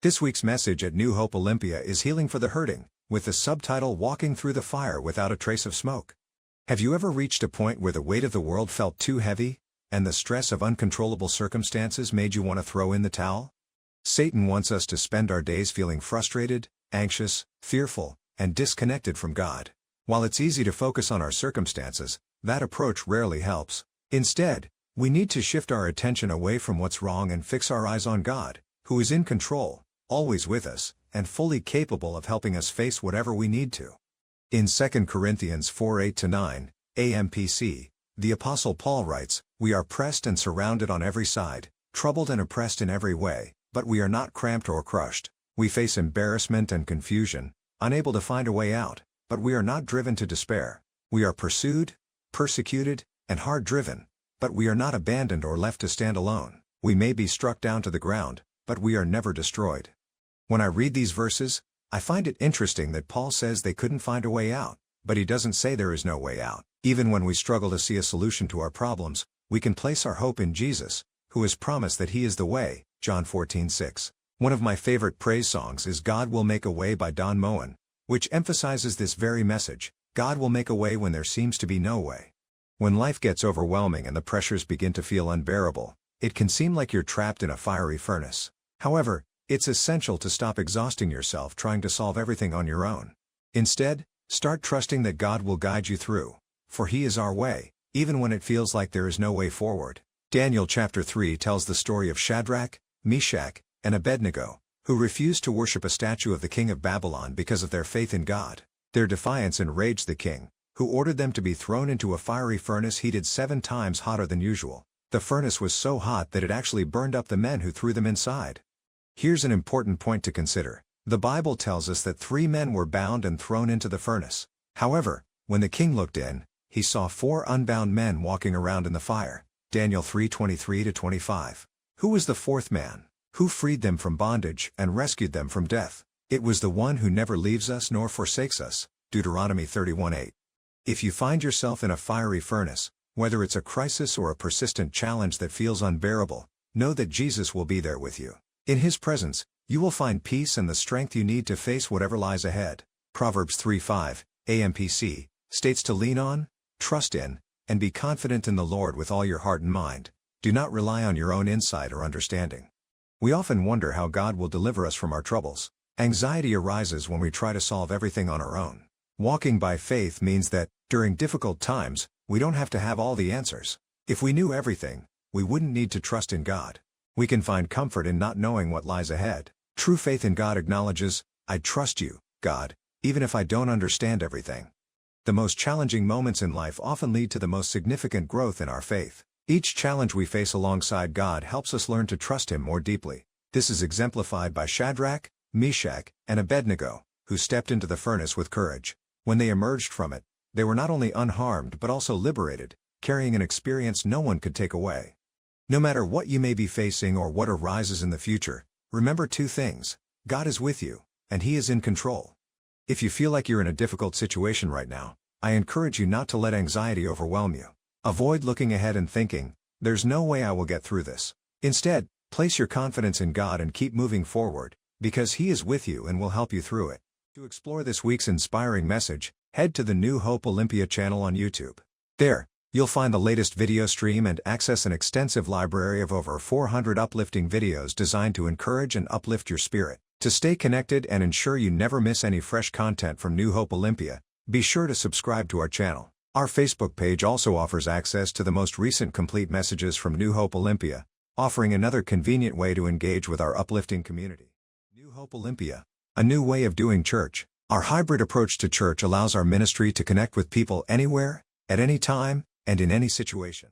This week's message at New Hope Olympia is Healing for the Hurting, with the subtitle Walking Through the Fire Without a Trace of Smoke. Have you ever reached a point where the weight of the world felt too heavy, and the stress of uncontrollable circumstances made you want to throw in the towel? Satan wants us to spend our days feeling frustrated, anxious, fearful, and disconnected from God. While it's easy to focus on our circumstances, that approach rarely helps. Instead, we need to shift our attention away from what's wrong and fix our eyes on God, who is in control, always with us, and fully capable of helping us face whatever we need to. In 2 Corinthians 4:8-9, AMPC, the Apostle Paul writes, "We are pressed and surrounded on every side, troubled and oppressed in every way, but we are not cramped or crushed. We face embarrassment and confusion, unable to find a way out, but we are not driven to despair. We are pursued, persecuted, and hard-driven, but we are not abandoned or left to stand alone. We may be struck down to the ground, but we are never destroyed." When I read these verses, I find it interesting that Paul says they couldn't find a way out, but he doesn't say there is no way out. Even when we struggle to see a solution to our problems, we can place our hope in Jesus, who has promised that He is the way, John 14:6. One of my favorite praise songs is "God Will Make a Way" by Don Moen, which emphasizes this very message: God will make a way when there seems to be no way. When life gets overwhelming and the pressures begin to feel unbearable, it can seem like you're trapped in a fiery furnace. However, it's essential to stop exhausting yourself trying to solve everything on your own. Instead, start trusting that God will guide you through, for He is our way, even when it feels like there is no way forward. Daniel chapter 3 tells the story of Shadrach, Meshach, and Abednego, who refused to worship a statue of the king of Babylon because of their faith in God. Their defiance enraged the king, who ordered them to be thrown into a fiery furnace heated 7 times hotter than usual. The furnace was so hot that it actually burned up the men who threw them inside. Here's an important point to consider. The Bible tells us that 3 men were bound and thrown into the furnace. However, when the king looked in, he saw 4 unbound men walking around in the fire. Daniel 3:23-25. Who was the 4th man? Who freed them from bondage and rescued them from death? It was the one who never leaves us nor forsakes us. Deuteronomy 31:8. If you find yourself in a fiery furnace, whether it's a crisis or a persistent challenge that feels unbearable, know that Jesus will be there with you. In His presence, you will find peace and the strength you need to face whatever lies ahead. Proverbs 3:5, AMPC, states to lean on, trust in, and be confident in the Lord with all your heart and mind. Do not rely on your own insight or understanding. We often wonder how God will deliver us from our troubles. Anxiety arises when we try to solve everything on our own. Walking by faith means that, during difficult times, we don't have to have all the answers. If we knew everything, we wouldn't need to trust in God. We can find comfort in not knowing what lies ahead. True faith in God acknowledges, "I trust you, God, even if I don't understand everything." The most challenging moments in life often lead to the most significant growth in our faith. Each challenge we face alongside God helps us learn to trust Him more deeply. This is exemplified by Shadrach, Meshach, and Abednego, who stepped into the furnace with courage. When they emerged from it, they were not only unharmed but also liberated, carrying an experience no one could take away. No matter what you may be facing or what arises in the future, remember 2 things. God is with you, and He is in control. If you feel like you're in a difficult situation right now, I encourage you not to let anxiety overwhelm you. Avoid looking ahead and thinking, "There's no way I will get through this." Instead, place your confidence in God and keep moving forward, because He is with you and will help you through it. To explore this week's inspiring message, head to the New Hope Olympia channel on YouTube. There, you'll find the latest video stream and access an extensive library of over 400 uplifting videos designed to encourage and uplift your spirit. To stay connected and ensure you never miss any fresh content from New Hope Olympia, be sure to subscribe to our channel. Our Facebook page also offers access to the most recent complete messages from New Hope Olympia, offering another convenient way to engage with our uplifting community. New Hope Olympia, a new way of doing church. Our hybrid approach to church allows our ministry to connect with people anywhere, at any time, and in any situation.